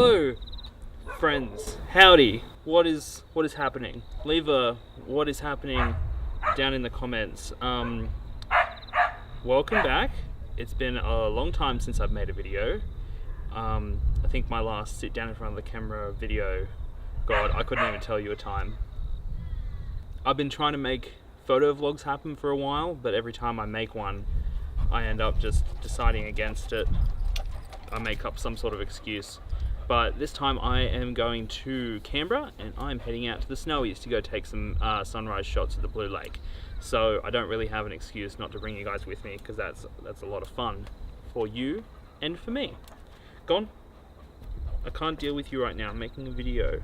Hello, friends. Howdy. What is happening? Leave a what is happening down in the comments. Welcome back. It's been a long time since I've made a video. I think my last sit down in front of the camera video, God, I couldn't even tell you a time. I've been trying to make photo vlogs happen for a while, but every time I make one, I end up just deciding against it. I make up some sort of excuse. But this time I am going to Canberra and I'm heading out to the Snowies to go take some sunrise shots at the Blue Lake. So I don't really have an excuse not to bring you guys with me, because that's a lot of fun for you and for me. Gone? I can't deal with you right now. I'm making a video.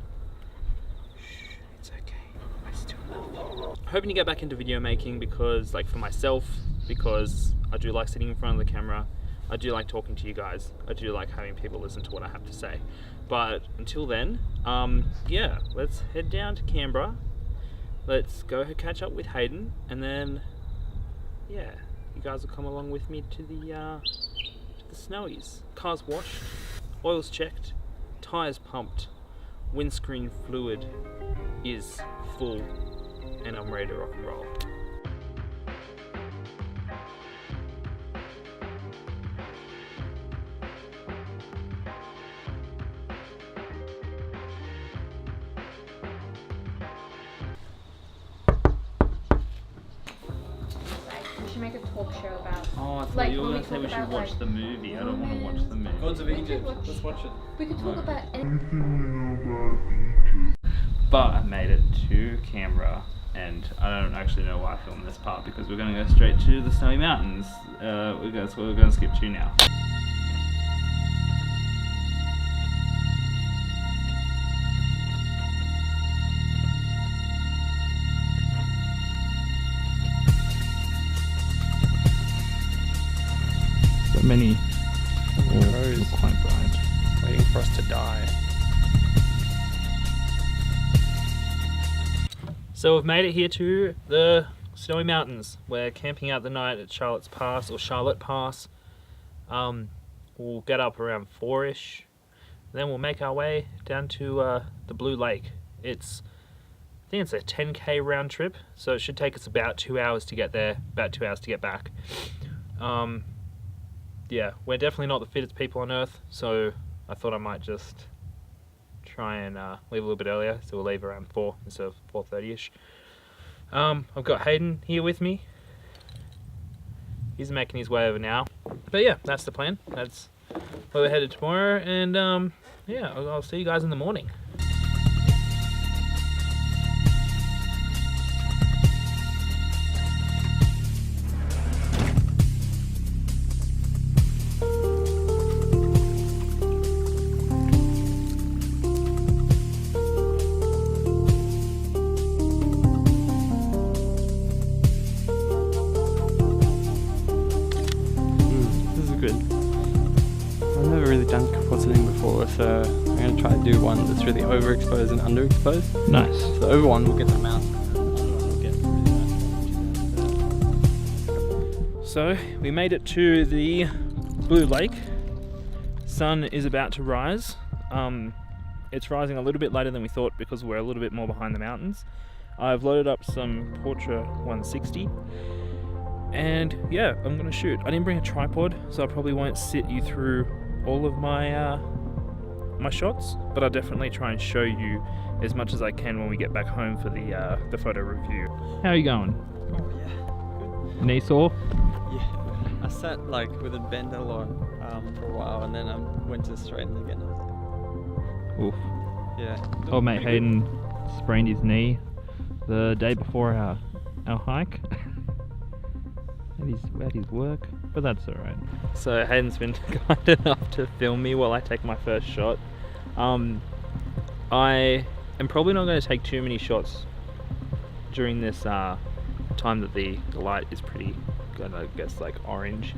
Shh, it's okay. I still love you. Hoping to get back into video making because, like, for myself, because I do like sitting in front of the camera. I do like talking to you guys. I do like having people listen to what I have to say. But until then, yeah, let's head down to Canberra. Let's go catch up with Hayden, and then, yeah, you guys will come along with me to the Snowies. Car's washed, oil's checked, tires pumped, windscreen fluid is full, and I'm ready to rock and roll. Make a talk show about. Oh, I thought like, you were when going to say we should watch the movie. I don't want to watch the movie. Gods of Egypt. Let's watch it. We could talk about But I made it to Canberra, and I don't actually know why I filmed this part, because we're going to go straight to the Snowy Mountains. We're going to skip to now. Many crows look quite bright, waiting for us to die. So we've made it here to the Snowy Mountains. We're camping out the night at Charlotte Pass. We'll get up around 4ish, then we'll make our way down to the Blue Lake. I think it's a 10k round trip, so it should take us about 2 hours to get there, about 2 hours to get back. Yeah, we're definitely not the fittest people on earth, so I thought I might just try and leave a little bit earlier, so we'll leave around 4 instead of 4:30ish. I've got Hayden here with me. He's making his way over now. But yeah, that's the plan. That's where we're headed tomorrow, and yeah, I'll see you guys in the morning. I've never really done compositing before, so I'm going to try to do one that's really overexposed and underexposed. Nice. So the over one will get the mount. So we made it to the Blue Lake. Sun is about to rise. It's rising a little bit later than we thought because we're a little bit more behind the mountains. I've loaded up some Portra 160. And yeah, I'm gonna shoot. I didn't bring a tripod, so I probably won't sit you through all of my my shots, but I'll definitely try and show you as much as I can when we get back home for the photo review. How are you going? Oh yeah, Knee sore? yeah. I sat like with it bent a lot for a while, and then I went to straighten again. Oof. Yeah. Oh mate, Hayden sprained his knee the day before our hike. At his work, but that's alright. So Hayden's been kind enough to film me while I take my first shot. I am probably not going to take too many shots during this time that the light is pretty good, I guess, like orange.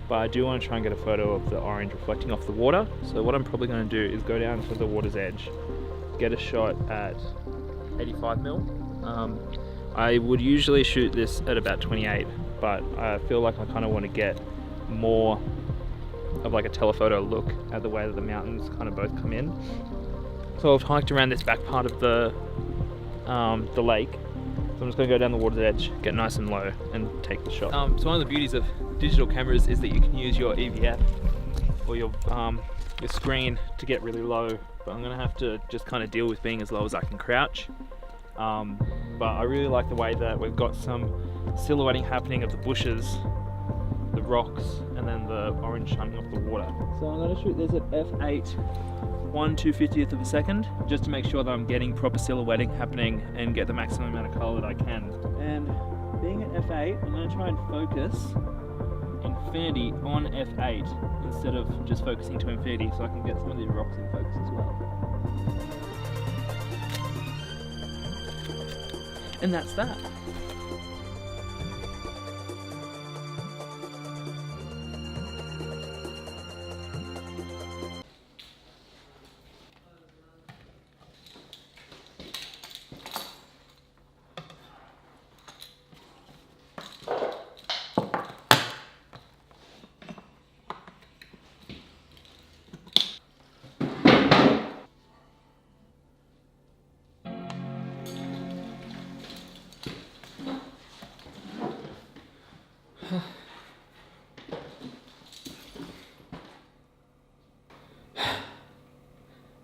But I do want to try and get a photo of the orange reflecting off the water. So what I'm probably going to do is go down to the water's edge, get a shot at 85mm. I would usually shoot this at about 28, but I feel like I kind of want to get more of like a telephoto look at the way that the mountains kind of both come in. So I've hiked around this back part of the lake. So I'm just going to go down the water's edge, get nice and low, and take the shot. So one of the beauties of digital cameras is that you can use your EVF or your screen to get really low. But I'm going to have to just kind of deal with being as low as I can crouch. But I really like the way that we've got some silhouetting happening of the bushes, the rocks, and then the orange shining off the water. So I'm going to shoot this at f8, 1/250th of a second, just to make sure that I'm getting proper silhouetting happening and get the maximum amount of color that I can. And being at f8, I'm going to try and focus infinity on f8 instead of just focusing to infinity, so I can get some of these rocks in focus as well. And that's that.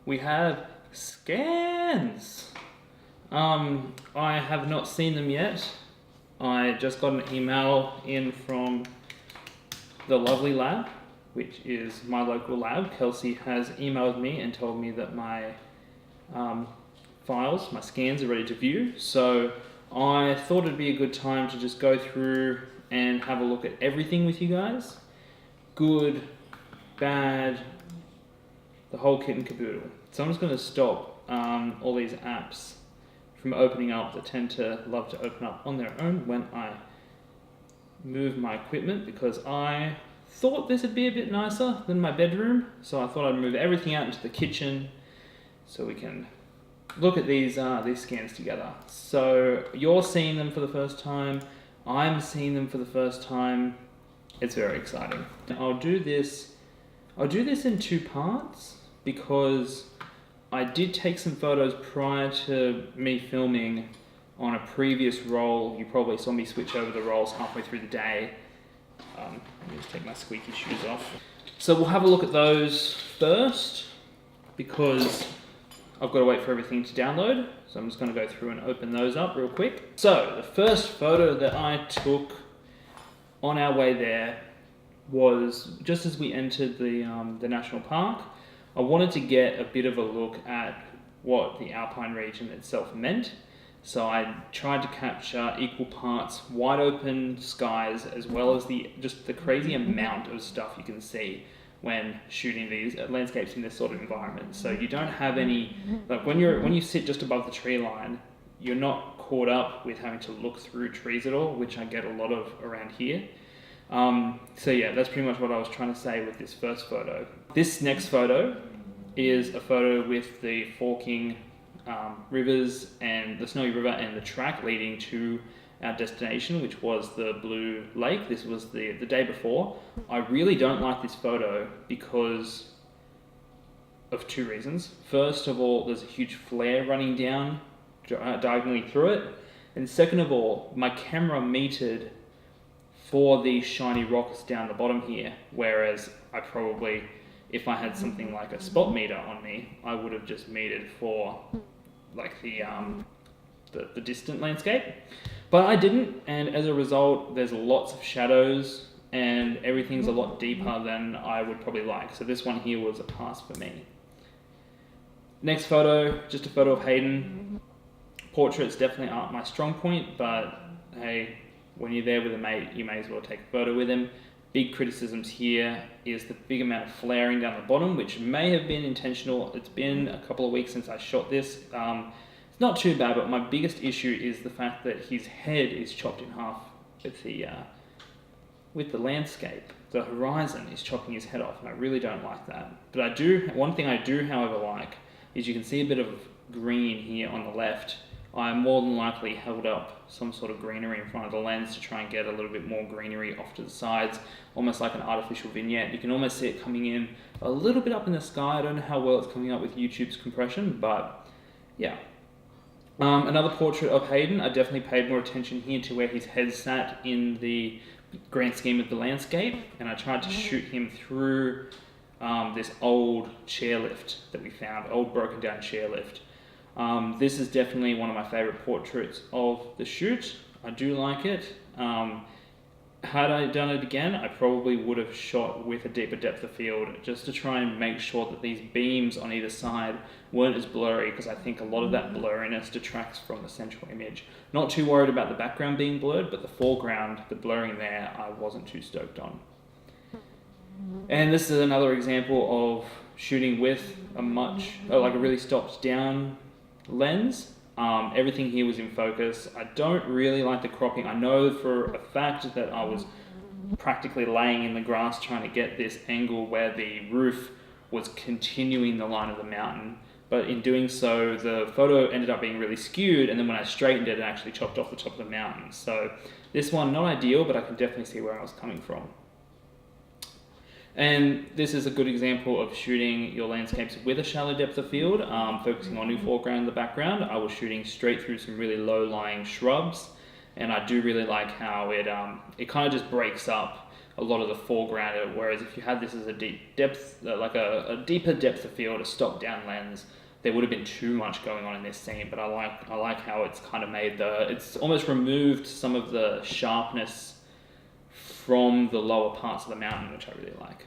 We have scans. I have not seen them yet. I just got an email in from the lovely lab, which is my local lab. Kelsey has emailed me and told me that my files, my scans are ready to view. So I thought it'd be a good time to just go through and have a look at everything with you guys. Good, bad, the whole kit and caboodle. So I'm just going to stop all these apps from opening up that tend to love to open up on their own when I move my equipment, because I thought this would be a bit nicer than my bedroom. So I thought I'd move everything out into the kitchen so we can look at these scans together. So you're seeing them for the first time. I'm seeing them for the first time. It's very exciting. I'll do this in two parts because I did take some photos prior to me filming on a previous roll. You probably saw me switch over the rolls halfway through the day. Let me just take my squeaky shoes off. So we'll have a look at those first because I've got to wait for everything to download. So I'm just going to go through and open those up real quick. So the first photo that I took on our way there was just as we entered the national park. I wanted to get a bit of a look at what the Alpine region itself meant. So I tried to capture equal parts wide open skies as well as just the crazy amount of stuff you can see when shooting these landscapes in this sort of environment. So you don't have any, like when you sit just above the tree line, you're not caught up with having to look through trees at all, which I get a lot of around here. So yeah, that's pretty much what I was trying to say with this first photo. This next photo is a photo with the forking rivers and the Snowy River and the track leading to our destination, which was the Blue Lake. This was the day before. I really don't like this photo because of two reasons. First of all, there's a huge flare running down diagonally through it. And second of all, my camera metered for these shiny rocks down the bottom here, whereas I probably, if I had something like a spot meter on me, I would have just metered for like the distant landscape. But I didn't, and as a result, there's lots of shadows and everything's a lot deeper than I would probably like. So this one here was a pass for me. Next photo, just a photo of Hayden. Portraits definitely aren't my strong point, but hey, when you're there with a mate, you may as well take a photo with him. Big criticisms here is the big amount of flaring down the bottom, which may have been intentional. It's been a couple of weeks since I shot this. It's not too bad, but my biggest issue is the fact that his head is chopped in half with the landscape. The horizon is chopping his head off, and I really don't like that. But one thing I do, however, like is you can see a bit of green here on the left I more than likely held up some sort of greenery in front of the lens to try and get a little bit more greenery off to the sides, almost like an artificial vignette. You can almost see it coming in a little bit up in the sky. I don't know how well it's coming up with YouTube's compression, but yeah. Another portrait of Hayden, I definitely paid more attention here to where his head sat in the grand scheme of the landscape, and I tried to shoot him through this old chairlift that we found, old broken down chairlift. This is definitely one of my favorite portraits of the shoot. I do like it. Had I done it again, I probably would have shot with a deeper depth of field just to try and make sure that these beams on either side weren't as blurry, because I think a lot of that blurriness detracts from the central image. Not too worried about the background being blurred, but the foreground, the blurring there, I wasn't too stoked on. And this is another example of shooting with a really stopped down lens. Everything here was in focus. I don't really like the cropping. I know for a fact that I was practically laying in the grass trying to get this angle where the roof was continuing the line of the mountain, but in doing so the photo ended up being really skewed, and then when I straightened it, it actually chopped off the top of the mountain. So this one, not ideal, but I can definitely see where I was coming from. And this is a good example of shooting your landscapes with a shallow depth of field, focusing on your foreground and the background. I was shooting straight through some really low-lying shrubs, and I do really like how it kind of just breaks up a lot of the foreground, whereas if you had this as a deep depth, like a deeper depth of field, a stop-down lens, there would have been too much going on in this scene. But I like how it's kind of made it's almost removed some of the sharpness from the lower parts of the mountain, which I really like.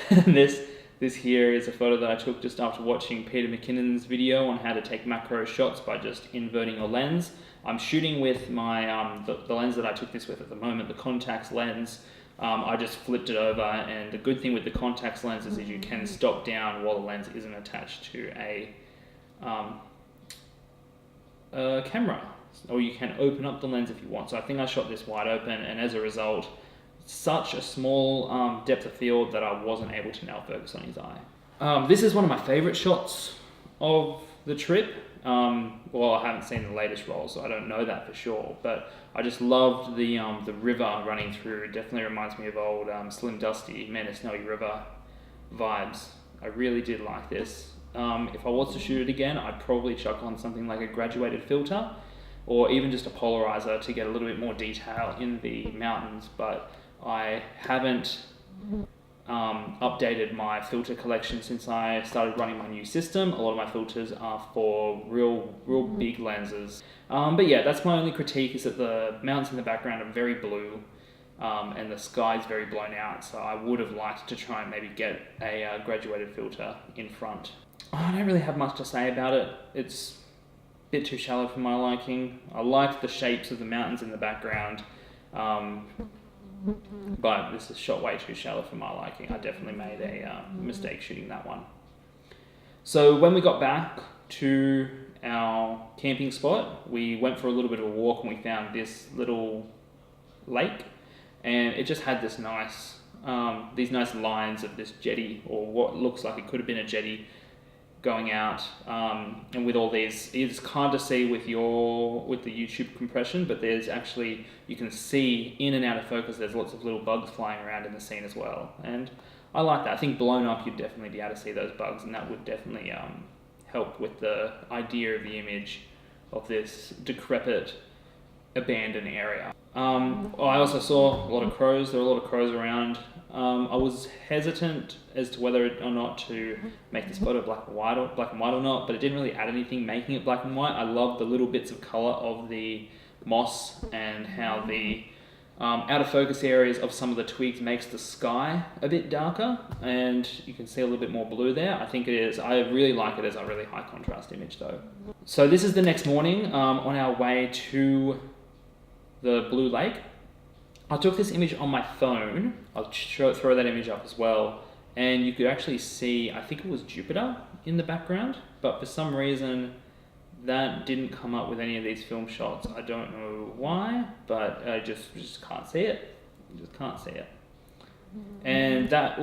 And this here is a photo that I took just after watching Peter McKinnon's video on how to take macro shots by just inverting a lens. I'm shooting with my the lens that I took this with at the moment, the CONTAX lens. I just flipped it over, and the good thing with the CONTAX lenses is you can stop down while the lens isn't attached to a camera, or you can open up the lens if you want. So I think I shot this wide open, and as a result, such a small depth of field that I wasn't able to nail focus on his eye. This is one of my favorite shots of the trip. Well, I haven't seen the latest rolls, so I don't know that for sure, but I just loved the river running through. It definitely reminds me of old Slim Dusty, Man of Snowy River vibes. I really did like this. If I was to shoot it again, I'd probably chuck on something like a graduated filter, or even just a polarizer to get a little bit more detail in the mountains, but I haven't updated my filter collection since I started running my new system. A lot of my filters are for real big lenses. But yeah, that's my only critique, is that the mountains in the background are very blue, and the sky's very blown out, so I would have liked to try and maybe get a graduated filter in front. I don't really have much to say about it. It's a bit too shallow for my liking. I like the shapes of the mountains in the background, but this is shot way too shallow for my liking. I definitely made a mistake shooting that one. So when we got back to our camping spot, we went for a little bit of a walk, and we found this little lake, and it just had this these nice lines of this jetty, or what looks like it could have been a jetty, going out, and with all these, it's hard to see with the YouTube compression, but there's actually, you can see in and out of focus, there's lots of little bugs flying around in the scene as well, and I like that. I think blown up, you'd definitely be able to see those bugs, and that would definitely help with the idea of the image of this decrepit, abandoned area. I also saw a lot of crows. There were a lot of crows around. I was hesitant as to whether or not to make this photo black and white or not, but it didn't really add anything making it black and white. I love the little bits of color of the moss and how the out of focus areas of some of the twigs makes the sky a bit darker, and you can see a little bit more blue there. I really like it as a really high contrast image though. So this is the next morning on our way to the Blue Lake. I took this image on my phone. I'll throw that image up as well, and you could actually see, I think it was Jupiter in the background, but for some reason that didn't come up with any of these film shots. I don't know why, but I just can't see it. You just can't see it. And that,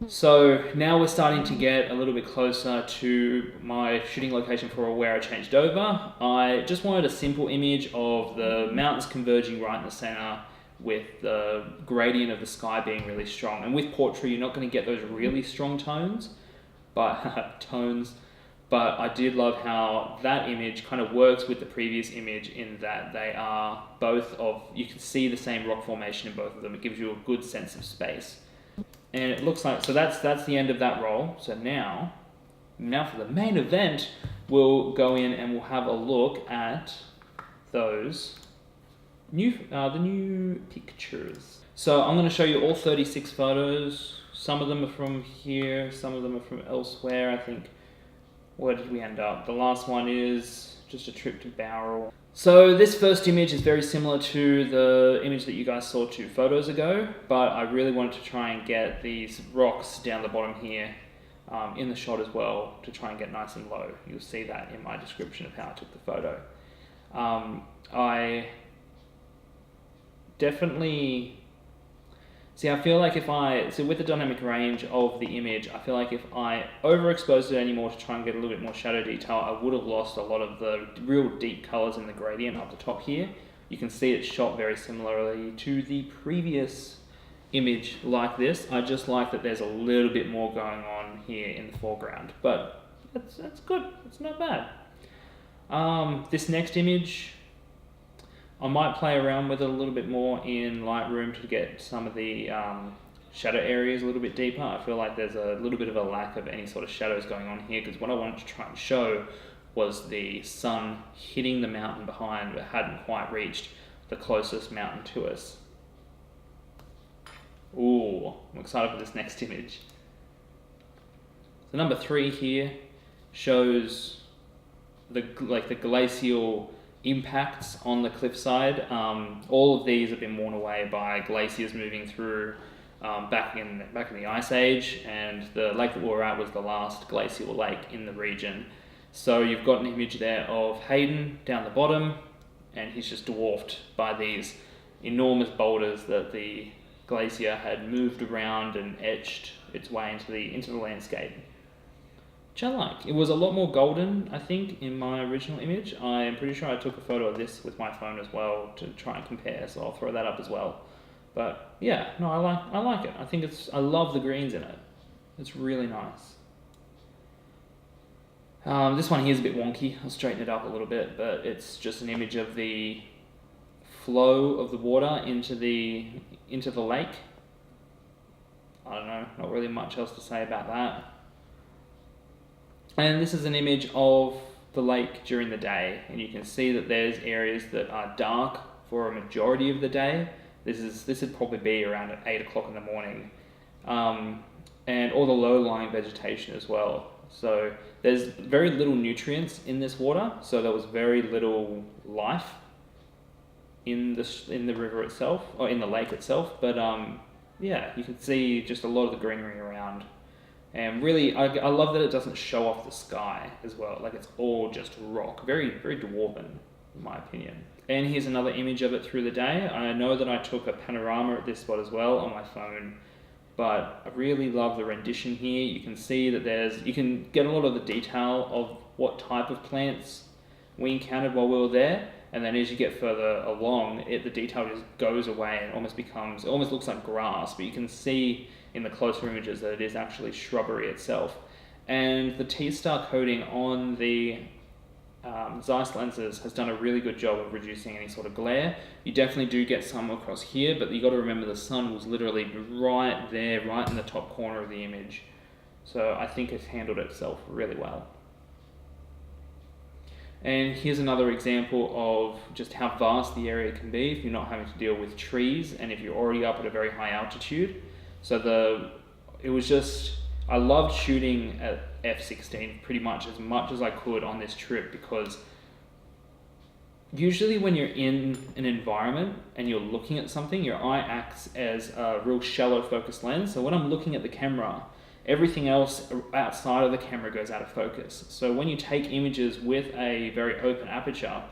So now we're starting to get a little bit closer to my shooting location for where I changed over. I just wanted a simple image of the mountains converging right in the center with the gradient of the sky being really strong. And with portrait, you're not going to get those really strong tones, but I did love how that image kind of works with the previous image in that they are both of, you can see the same rock formation in both of them. It gives you a good sense of space. And it looks like, so that's the end of that roll. So now for the main event, we'll go in and we'll have a look at those the new pictures. So I'm going to show you all 36 photos. Some of them are from here, some of them are from elsewhere. I think, where did we end up? The last one is just a trip to Bowral. So this first image is very similar to the image that you guys saw 2 photos ago, but I really wanted to try and get these rocks down the bottom here in the shot as well to try and get nice and low. You'll see that in my description of how I took the photo. I definitely... See, I feel like with the dynamic range of the image, I feel like if I overexposed it anymore to try and get a little bit more shadow detail, I would have lost a lot of the real deep colors in the gradient up the top here. You can see it's shot very similarly to the previous image like this. I just like that there's a little bit more going on here in the foreground, but that's good, it's not bad. This next image, I might play around with it a little bit more in Lightroom to get some of the shadow areas a little bit deeper. I feel like there's a little bit of a lack of any sort of shadows going on here, because what I wanted to try and show was the sun hitting the mountain behind, but hadn't quite reached the closest mountain to us. Ooh, I'm excited for this next image. So number 3 here shows the glacial impacts on the cliffside. All of these have been worn away by glaciers moving through back in the Ice Age, and the lake that we were at was the last glacial lake in the region. So you've got an image there of Hayden down the bottom, and he's just dwarfed by these enormous boulders that the glacier had moved around and etched its way into the landscape. Which I like. It was a lot more golden, I think, in my original image. I am pretty sure I took a photo of this with my phone as well to try and compare, so I'll throw that up as well. But yeah, no, I like it. I love the greens in it. It's really nice. This one here is a bit wonky. I'll straighten it up a little bit, but it's just an image of the flow of the water into the lake. I don't know, not really much else to say about that. And this is an image of the lake during the day, and you can see that there's areas that are dark for a majority of the day. This would probably be around 8 o'clock in the morning, and all the low-lying vegetation as well. So there's very little nutrients in this water, so there was very little life in the river itself, or in the lake itself. But yeah, you can see just a lot of the greenery around. And really, I love that it doesn't show off the sky as well. Like, it's all just rock. Very, very dwarven, in my opinion. And here's another image of it through the day. I know that I took a panorama at this spot as well on my phone, but I really love the rendition here. You can see that you can get a lot of the detail of what type of plants we encountered while we were there. And then as you get further along, the detail just goes away and it almost looks like grass, but you can see in the closer images that it is actually shrubbery itself. And the T-star coating on the Zeiss lenses has done a really good job of reducing any sort of glare. You definitely do get some across here, but you got to remember the sun was literally right there, right in the top corner of the image. So I think it's handled itself really well. And here's another example of just how vast the area can be if you're not having to deal with trees and if you're already up at a very high altitude. So I loved shooting at f/16 pretty much as I could on this trip, because usually when you're in an environment and you're looking at something, your eye acts as a real shallow focus lens. So when I'm looking at the camera, everything else outside of the camera goes out of focus. So when you take images with a very open aperture,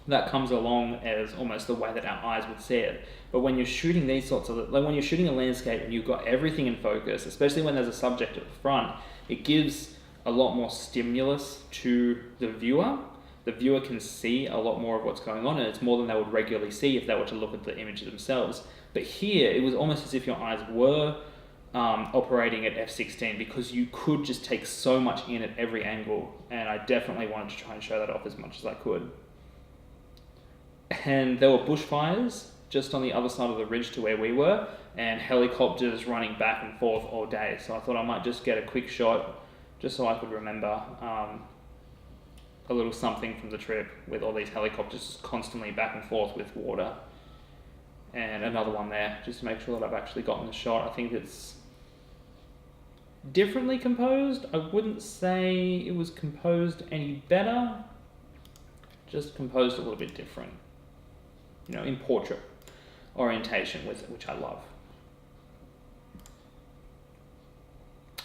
that comes along as almost the way that our eyes would see it. But when you're shooting these sorts of, like when you're shooting a landscape and you've got everything in focus, especially when there's a subject at the front, it gives a lot more stimulus to the viewer. The viewer can see a lot more of what's going on, and it's more than they would regularly see if they were to look at the image themselves. But here, it was almost as if your eyes were operating at f16, because you could just take so much in at every angle, and I definitely wanted to try and show that off as much as I could. And there were bushfires just on the other side of the ridge to where we were, and helicopters running back and forth all day, so I thought I might just get a quick shot just so I could remember a little something from the trip with all these helicopters constantly back and forth with water. And another one there, just to make sure that I've actually gotten the shot. I think it's differently composed. I wouldn't say it was composed any better, just composed a little bit different. You know, in portrait orientation, which I love.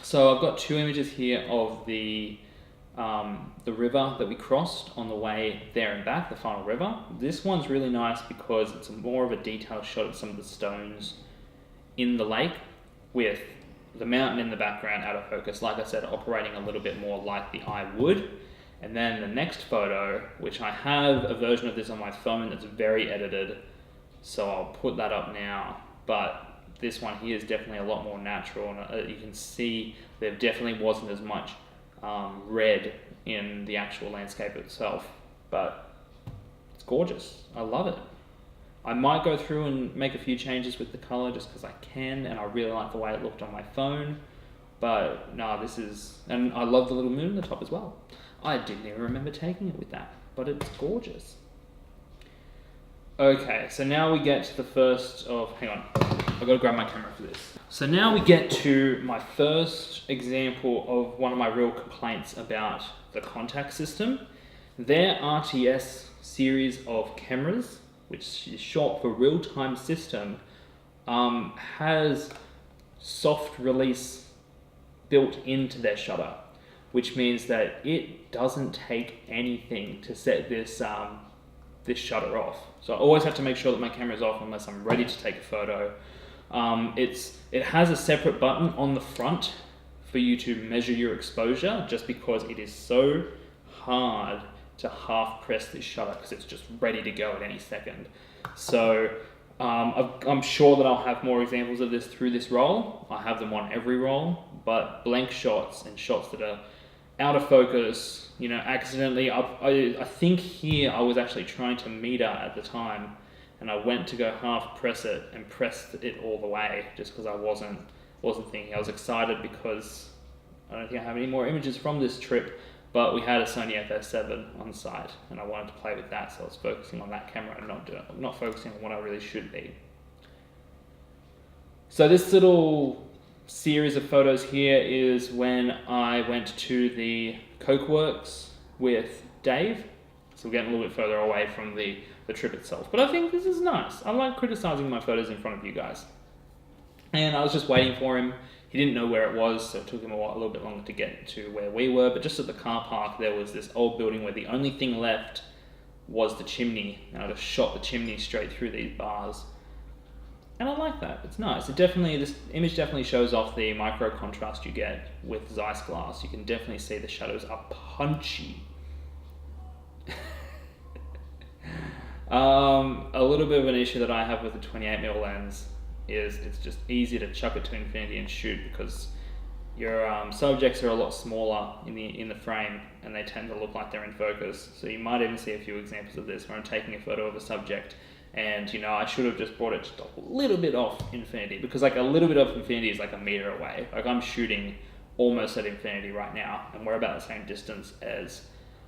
So I've got two images here of the river that we crossed on the way there and back, the final river. This one's really nice because it's more of a detailed shot of some of the stones in the lake with the mountain in the background out of focus, like I said, operating a little bit more like the eye would. And then the next photo, which I have a version of this on my phone that's very edited, so I'll put that up now, but this one here is definitely a lot more natural, and you can see there definitely wasn't as much red in the actual landscape itself, but it's gorgeous. I love it. I might go through and make a few changes with the color just because I can, and I really like the way it looked on my phone, but no, this is, and I love the little moon on the top as well. I didn't even remember taking it with that, but it's gorgeous. Okay, so now we get to the first of, hang on, I've got to grab my camera for this. So now we get to my first example of one of my real complaints about the CONTAX system. Their RTS series of cameras, which is short for real-time system, has soft release built into their shutter, which means that it doesn't take anything to set this this shutter off. So I always have to make sure that my camera is off unless I'm ready to take a photo. It has a separate button on the front for you to measure your exposure, just because it is so hard to half press this shutter because it's just ready to go at any second. So I'm sure that I'll have more examples of this through this roll. I have them on every roll, but blank shots and shots that are out of focus, you know, accidentally, I think here I was actually trying to meter at the time, and I went to go half press it and pressed it all the way just because I wasn't thinking. I was excited because I don't think I have any more images from this trip, but we had a Sony FS7 on site and I wanted to play with that, so I was focusing on that camera and not focusing on what I really should be. So this little series of photos here is when I went to the Coke Works with Dave. So we're getting a little bit further away from the trip itself. But I think this is nice. I like criticizing my photos in front of you guys. And I was just waiting for him. He didn't know where it was, so it took him a little bit longer to get to where we were. But just at the car park, there was this old building where the only thing left was the chimney. And I just shot the chimney straight through these bars. And I like that. It's nice. This image definitely shows off the micro contrast you get with Zeiss glass. You can definitely see the shadows are punchy. A little bit of an issue that I have with the 28mm lens is it's just easy to chuck it to infinity and shoot because your subjects are a lot smaller in the frame and they tend to look like they're in focus. So you might even see a few examples of this where I'm taking a photo of a subject and, you know, I should have just brought it just a little bit off infinity, because like a little bit off infinity is like a meter away. Like I'm shooting almost at infinity right now and we're about the same distance as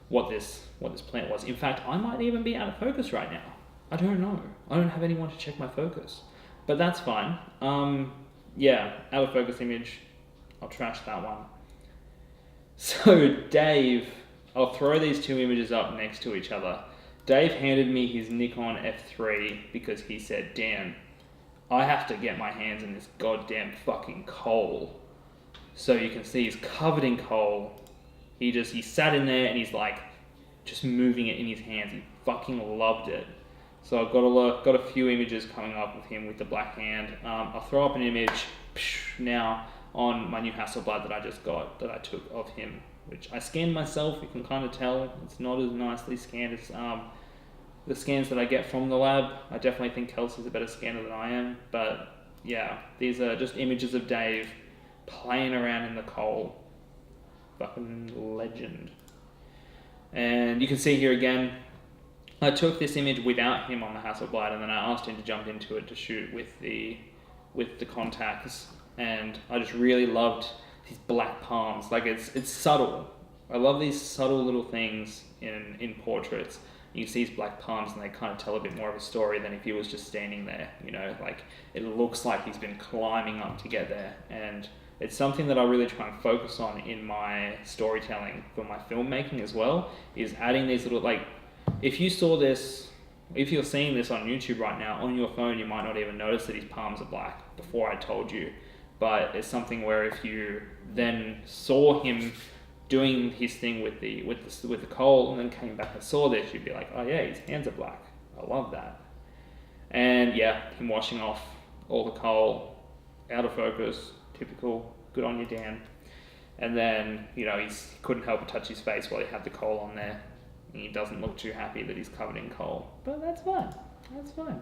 what this plant was. In fact, I might even be out of focus right now. I don't know. I don't have anyone to check my focus, but that's fine. Yeah, out of focus image. I'll trash that one. So Dave, I'll throw these two images up next to each other. Dave handed me his Nikon F3 because he said, "Dan, I have to get my hands in this goddamn fucking coal." So you can see he's covered in coal. He sat in there and he's like just moving it in his hands. He fucking loved it. So I've got a few images coming up with him with the black hand. I'll throw up an image now on my new Hasselblad that I just got, that I took of him, which I scanned myself. You can kind of tell it's not as nicely scanned as the scans that I get from the lab. I definitely think Kelsey's a better scanner than I am, but yeah, these are just images of Dave playing around in the coal. Fucking legend. And you can see here again, I took this image without him on the Hasselblad, and then I asked him to jump into it to shoot with the CONTAX, and I just really loved these black palms. Like it's subtle. I love these subtle little things in portraits. You see his black palms, and they kind of tell a bit more of a story than if he was just standing there. You know, like it looks like he's been climbing up to get there, and it's something that I really try and focus on in my storytelling for my filmmaking as well, is adding these little, like, if you saw this, if you're seeing this on YouTube right now, on your phone, you might not even notice that his palms are black before I told you. But it's something where if you then saw him doing his thing with the coal and then came back and saw this, you'd be like, oh yeah, his hands are black. I love that. And yeah, him washing off all the coal, out of focus, typical, good on you, Dan. And then, you know, he couldn't help but touch his face while he had the coal on there. He doesn't look too happy that he's covered in coal, but that's fine. That's fine.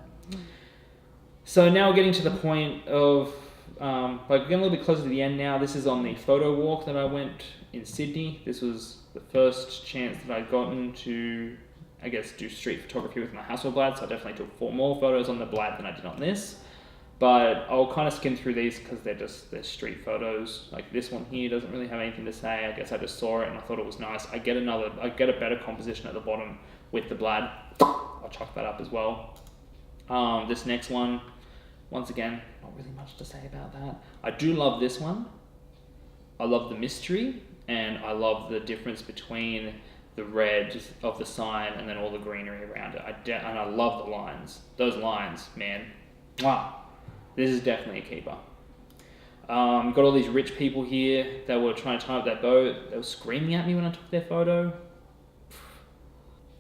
So now we're getting to the point of, like, we're getting a little bit closer to the end now. This is on the photo walk that I went in Sydney. This was the first chance that I'd gotten to, I guess, do street photography with my Hasselblad, so I definitely took 4 more photos on the Blad than I did on this. But I'll kind of skim through these because they're street photos. Like this one here doesn't really have anything to say. I guess I just saw it and I thought it was nice. I get a better composition at the bottom with the Blad. I'll chuck that up as well. This next one, once again, not really much to say about that. I do love this one. I love the mystery, and I love the difference between the red of the sign and then all the greenery around it. And I love the lines. Those lines, man. Wow. This is definitely a keeper. Got all these rich people here that were trying to tie up that boat. They were screaming at me when I took their photo.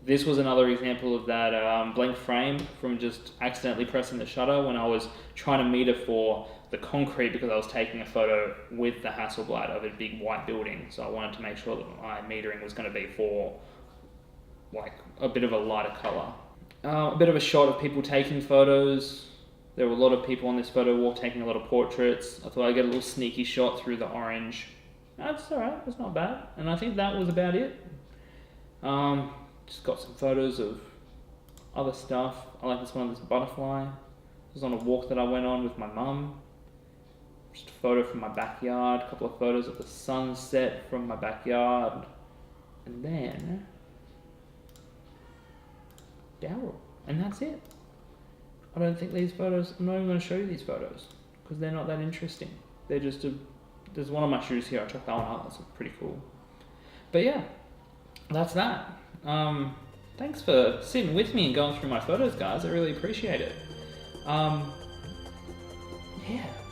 This was another example of that blank frame from just accidentally pressing the shutter when I was trying to meter for the concrete, because I was taking a photo with the Hasselblad of a big white building. So I wanted to make sure that my metering was going to be for like a bit of a lighter color. A bit of a shot of people taking photos. There were a lot of people on this photo walk taking a lot of portraits. I thought I'd get a little sneaky shot through the orange. That's alright, that's not bad. And I think that was about it. Just got some photos of other stuff. I like this one of this butterfly. This was on a walk that I went on with my mum. Just a photo from my backyard, a couple of photos of the sunset from my backyard. And then Daryl. And that's it. I don't think these photos, I'm not even going to show you these photos because they're not that interesting. They're just there's one of my shoes here, I took that one out, that's pretty cool. But yeah, that's that. Thanks for sitting with me and going through my photos, guys, I really appreciate it. Yeah,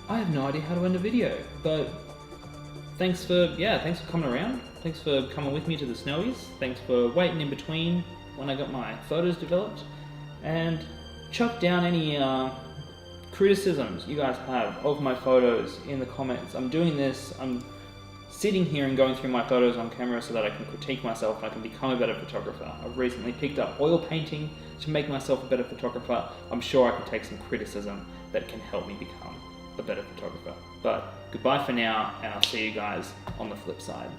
I have no idea how to end a video, but thanks for coming around. Thanks for coming with me to the Snowies. Thanks for waiting in between when I got my photos developed, and chuck down any criticisms you guys have of my photos in the comments. I'm doing this, I'm sitting here and going through my photos on camera so that I can critique myself and I can become a better photographer. I've recently picked up oil painting to make myself a better photographer. I'm sure I can take some criticism that can help me become a better photographer. But goodbye for now, and I'll see you guys on the flip side.